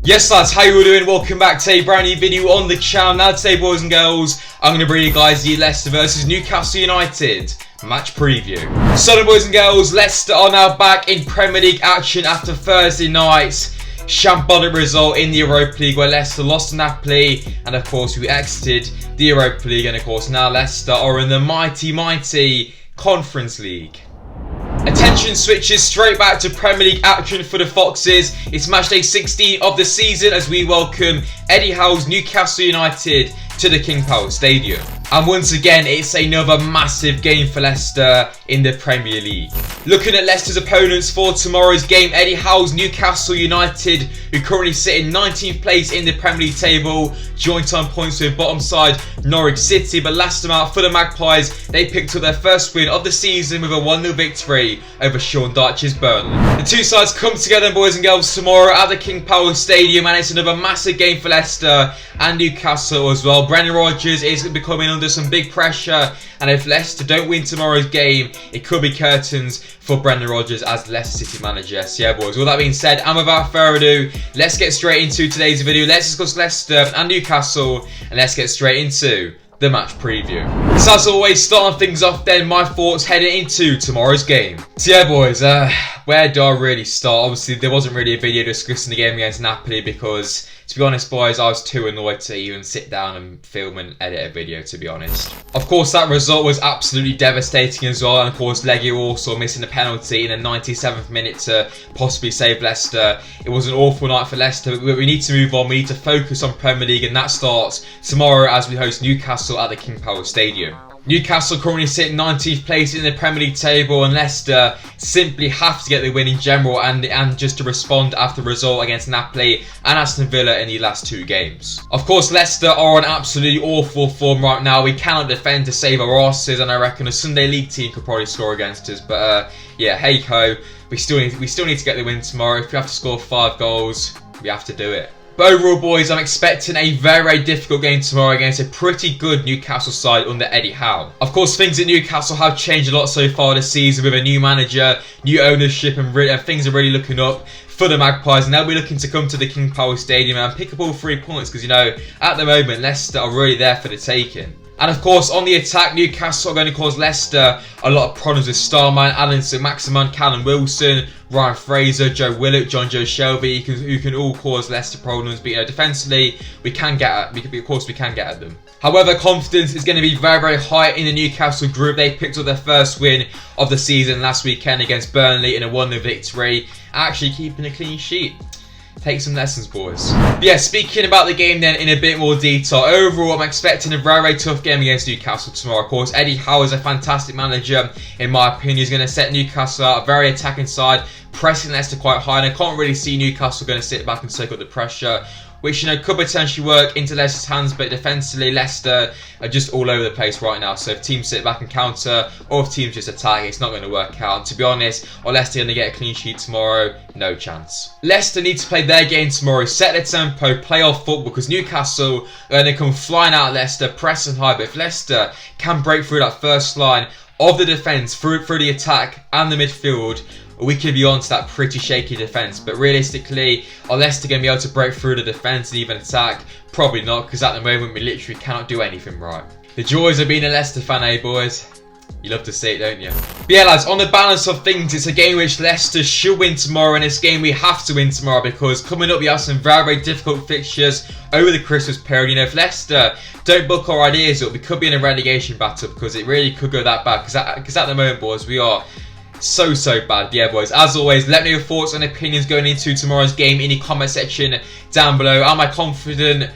Yes lads, how you all doing? Welcome back to a brand new video on the channel. Now today, boys and girls, I'm going to bring you guys the Leicester versus Newcastle United match preview. So then, boys and girls, Leicester are now back in Premier League action after Thursday night's shambolic result in the Europa League where Leicester lost to Napoli, and of course we exited the Europa League, and of course now Leicester are in the mighty Conference League. Attention switches straight back to Premier League action for the Foxes. It's match day 16 of the season as we welcome Eddie Howe's Newcastle United to the King Power Stadium. And once again, it's another massive game for Leicester in the Premier League. Looking at Leicester's opponents for tomorrow's game, Eddie Howe's Newcastle United, who currently sit in 19th place in the Premier League table, joint on points with bottom side Norwich City. But last time out for the Magpies, they picked up their first win of the season with a 1-0 victory over Sean Dyche's Burnley. The two sides come together, boys and girls, tomorrow at the King Power Stadium, and it's another massive game for Leicester and Newcastle as well. Brendan Rodgers is becoming under some big pressure, and if Leicester don't win tomorrow's game, it could be curtains for Brendan Rodgers as Leicester City manager. So yeah, boys, with that being said, and without further ado, let's get straight into today's video. Let's discuss Leicester and Newcastle, and let's get straight into the match preview. So as always, starting things off then, my thoughts heading into tomorrow's game. So yeah, boys, where do I really start? Obviously, there wasn't really a video discussing the game against Napoli because, to be honest, boys, I was too annoyed to even sit down and film and edit a video, to be honest. Of course, that result was absolutely devastating as well, and of course, Leggy also missing a penalty in the 97th minute to possibly save Leicester. It was an awful night for Leicester, but we need to move on. We need to focus on Premier League, and that starts tomorrow as we host Newcastle at the King Power Stadium. Newcastle currently sit 19th place in the Premier League table, and Leicester simply have to get the win in general and just to respond after the result against Napoli and Aston Villa in the last two games. Of course, Leicester are on absolutely awful form right now. We cannot defend to save our asses, and I reckon a Sunday League team could probably score against us. But yeah, hey ho, we still need to get the win tomorrow. If we have to score 5 goals, we have to do it. But overall, boys, I'm expecting a very difficult game tomorrow against a pretty good Newcastle side under Eddie Howe. Of course, things at Newcastle have changed a lot so far this season with a new manager, new ownership, and things are really looking up for the Magpies, and they'll be looking to come to the King Power Stadium and pick up all 3 points because, you know, at the moment, Leicester are really there for the taking. And of course, on the attack, Newcastle are going to cause Leicester a lot of problems with Starman, Alan St-Maximin, Callum Wilson, Ryan Fraser, Joe Willock, John Joe Shelby, who can all cause Leicester problems. But you know, defensively, we can get at them. However, confidence is going to be very high in the Newcastle group. They picked up their first win of the season last weekend against Burnley in a 1-0 victory, actually keeping a clean sheet. Take some lessons, boys. But yeah, speaking about the game then in a bit more detail. Overall, I'm expecting a very tough game against Newcastle tomorrow. Of course, Eddie Howe is a fantastic manager. In my opinion, he's going to set Newcastle out, a very attacking side, pressing Leicester quite high. And I can't really see Newcastle going to sit back and soak up the pressure, which, you know, could potentially work into Leicester's hands, but defensively, Leicester are just all over the place right now. So if teams sit back and counter, or if teams just attack, it's not going to work out. And to be honest, are Leicester going to get a clean sheet tomorrow? No chance. Leicester need to play their game tomorrow, set their tempo, play off football, because Newcastle are going to come flying out at Leicester, pressing high. But if Leicester can break through that first line of the defence, through the attack and the midfield, we could be on to that pretty shaky defence. But realistically, are Leicester going to be able to break through the defence and even attack? Probably not, because at the moment we literally cannot do anything right. The joys of being a Leicester fan, eh, boys? You love to see it, don't you? But yeah, lads, on the balance of things, it's a game which Leicester should win tomorrow, and it's a game we have to win tomorrow because coming up we have some very difficult fixtures over the Christmas period. You know, if Leicester don't book our ideas up, we could be in a relegation battle because it really could go that bad. Because at the moment, boys, we are so bad. Yeah, boys, as always, let me know your thoughts and opinions going into tomorrow's game in the comment section down below. Am I confident?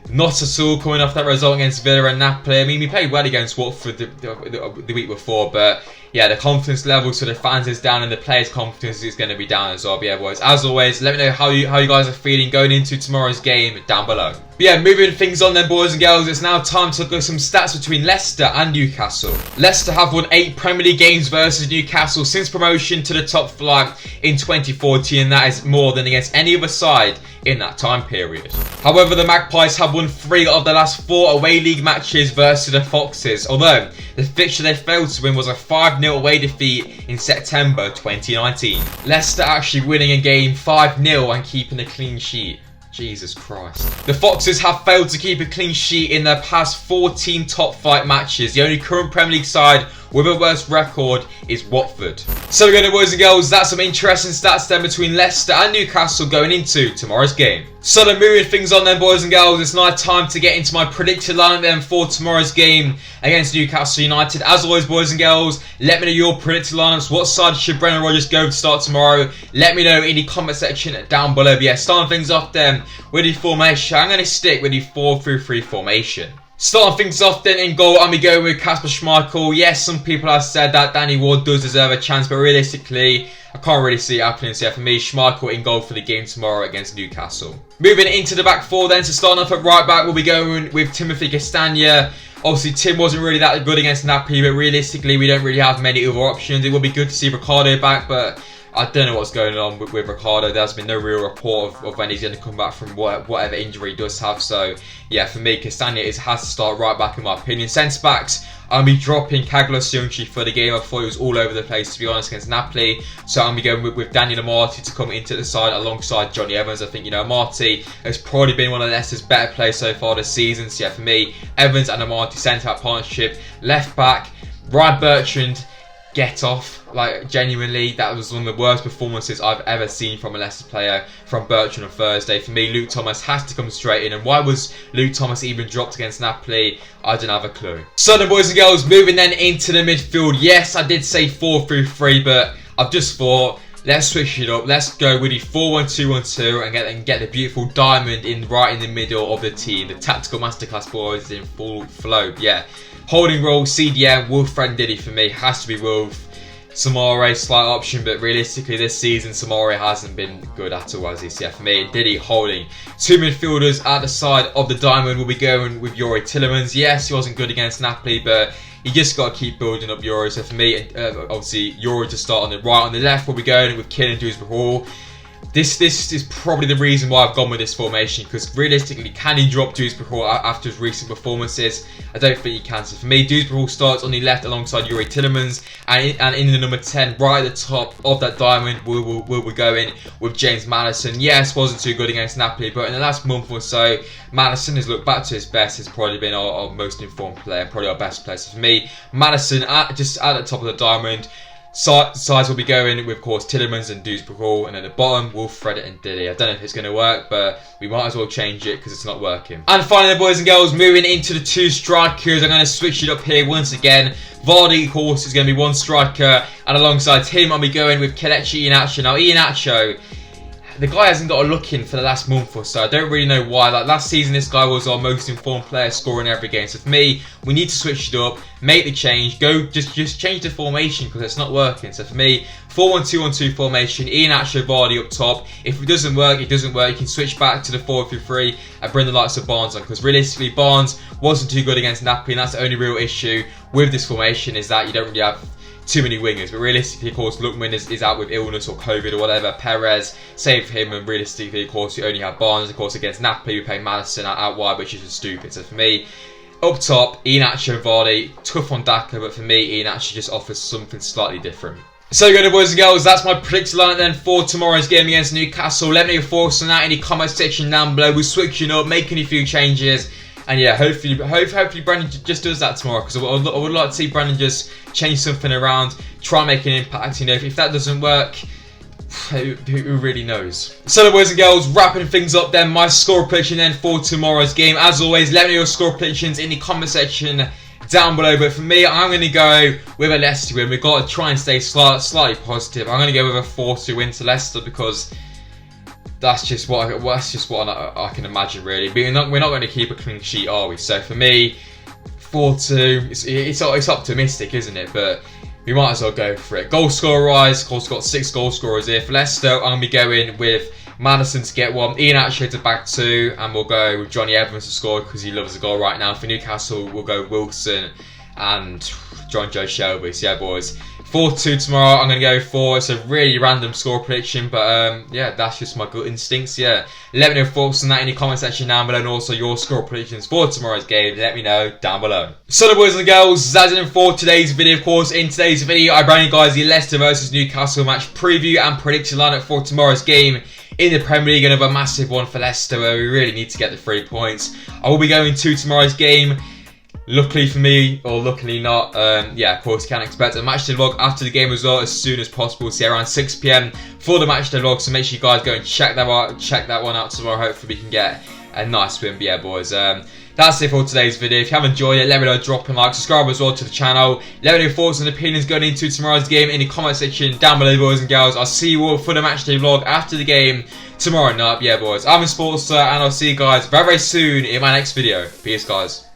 Not at all, coming off that result against Villa and Napoli. I mean, we played well against Watford the week before, but yeah, the confidence level to the fans is down and the players' confidence is going to be down as well. But yeah, boys, as always, let me know how you guys are feeling going into tomorrow's game down below. But yeah, moving things on then, boys and girls, it's now time to look at some stats between Leicester and Newcastle. Leicester have won 8 Premier League games versus Newcastle since promotion to the top flight in 2014, and that is more than against any other side in that time period. However, the Magpies have won 3 of the last 4 away league matches versus the Foxes, although the fixture they failed to win was a 5-0 away defeat in September 2019. Leicester actually winning a game 5-0 and keeping a clean sheet. Jesus Christ. The Foxes have failed to keep a clean sheet in their past 14 top 5 matches. The only current Premier League side with a worse record is Watford. So we're going to, boys and girls, that's some interesting stats then between Leicester and Newcastle going into tomorrow's game. So then moving things on then, boys and girls, it's now time to get into my predicted lineup then for tomorrow's game against Newcastle United. As always, boys and girls, let me know your predicted lineups. What side should Brendan Rodgers go to start tomorrow? Let me know in the comment section down below. But yeah, starting things off then with the formation, I'm going to stick with the 4-3-3 formation. Starting things off then in goal, I'm going with Kasper Schmeichel. Yes, some people have said that Danny Ward does deserve a chance, but realistically, I can't really see it happening. So yeah, for me, Schmeichel in goal for the game tomorrow against Newcastle. Moving into the back four then, so starting off at right back, we'll be going with Timothy Castagne. Obviously, Tim wasn't really that good against Napoli, but realistically, we don't really have many other options. It would be good to see Ricardo back, but I don't know what's going on with Ricardo. There's been no real report of when he's going to come back from whatever injury he does have. So, yeah, for me, Castagne has to start right back in my opinion. Centre-backs, I'll be dropping Kaglos Junchi for the game. I thought he was all over the place, to be honest, against Napoli. So I'll be going with Daniel Amartey to come into the side alongside Johnny Evans. I think, you know, Amartey has probably been one of Leicester's better players so far this season. So, yeah, for me, Evans and Amartey centre-back partnership. Left-back, Ryan Bertrand. Get off, like genuinely, that was one of the worst performances I've ever seen from a Leicester player from Bertrand on Thursday. For me, Luke Thomas has to come straight in, and why was Luke Thomas even dropped against Napoli? I don't have a clue. So then, boys and girls, moving then into the midfield. Yes, I did say 4-3-3, but I've just thought, let's switch it up. Let's go with the 4-1-2-1-2 and get the beautiful diamond in right in the middle of the team. The tactical masterclass boys in full flow. Yeah. Holding role, CDM, Wilfred Ndidi for me, has to be Wolf. Samare, slight option, but realistically this season, Samare hasn't been good at all, as he's for me. Ndidi holding. Two midfielders at the side of the diamond will be going with Youri Tielemans. Yes, he wasn't good against Napoli, but you just got to keep building up Youri. So for me, obviously, Youri to start on the right. On the left, we'll be going with Kylian Dewsbury-Hall. This is probably the reason why I've gone with this formation, because realistically, can he drop Dewsbury-Hall after his recent performances? I don't think he can. So for me, Dewsbury-Hall starts on the left alongside Youri Tielemans, and in the number 10, right at the top of that diamond, we'll be going with James Madison. Yes, wasn't too good against Napoli, but in the last month or so, Madison has looked back to his best. Has probably been our most informed player, probably our best player. So for me, Madison just at the top of the diamond. Sides will be going with, of course, Tielemans and Dewsbury-Hall, and at the bottom, Wilfred and Ndidi. I don't know if it's going to work, but we might as well change it because it's not working. And finally, boys and girls, moving into the two strikers, I'm going to switch it up here once again. Vardy, of course, is going to be one striker, and alongside him, I'll be going with Kelechi Iheanacho. Now, Iheanacho, the guy hasn't got a look in for the last month or so. I don't really know why. Like last season, this guy was our most informed player, scoring every game. So for me, we need to switch it up, make the change, just change the formation because it's not working. So for me, 4-1-2-1-2 formation, Iheanacho, Vardy up top. If it doesn't work, it doesn't work. You can switch back to the 4-3-3 and bring the likes of Barnes on, because realistically, Barnes wasn't too good against Napoli, and that's the only real issue with this formation, is that you don't really have too many wingers. But realistically, of course, Lookman is out with illness or COVID or whatever. Perez, save him, and realistically, of course, you only have Barnes. Of course, against Napoli, we play Madison out wide, which is just stupid. So for me, up top, Iheanacho and Vardy, tough on Daka, but for me, Iheanacho just offers something slightly different. So you go, boys and girls, that's my predicted lineup then for tomorrow's game against Newcastle. Let me know your thoughts on that in the comment section down below. We're switching up, making a few changes. And yeah, hopefully Brendan just does that tomorrow, because I would like to see Brendan just change something around, try and make an impact. You know, if that doesn't work, who really knows? So boys and girls, wrapping things up then, my score prediction then for tomorrow's game. As always, let me know your score predictions in the comment section down below. But for me, I'm going to go with a Leicester win. We've got to try and stay slightly positive. I'm going to go with a 4-2 win to Leicester, because that's just what I can imagine, really. We're not going to keep a clean sheet, are we? So for me, 4-2. It's optimistic, isn't it? But we might as well go for it. Goal scorer-wise, of course, got 6 goal scorers here. For Leicester, I'm going to be going with Madison to get 1, Iheanacho to back 2, and we'll go with Johnny Evans to score because he loves a goal right now. For Newcastle, we'll go Wilson and John Joe Shelby. So yeah, boys, 4-2 tomorrow. I'm going to go for, it's a really random score prediction, but yeah, that's just my gut instincts. Yeah, let me know your thoughts on that in the comment section down below, and also your score predictions for tomorrow's game. Let me know down below. So the boys and girls, that's it for today's video. Of course, in today's video, I bring you guys the Leicester versus Newcastle match preview and prediction lineup for tomorrow's game in the Premier League. Another massive one for Leicester where we really need to get the 3 points. I will be going to tomorrow's game. Luckily for me, or luckily not, yeah, of course, you can expect a matchday vlog after the game as well, as soon as possible. So yeah, around 6 PM for the matchday vlog. So make sure you guys go and check that one out tomorrow. Hopefully we can get a nice win. But yeah, boys, that's it for today's video. If you have enjoyed it, let me know, drop a like, subscribe as well to the channel. Let me know your thoughts and opinions going into tomorrow's game in the comment section down below, boys and girls. I'll see you all for the matchday vlog after the game tomorrow night. But yeah, boys, I'm SPORTSA, and I'll see you guys very, very soon in my next video. Peace, guys.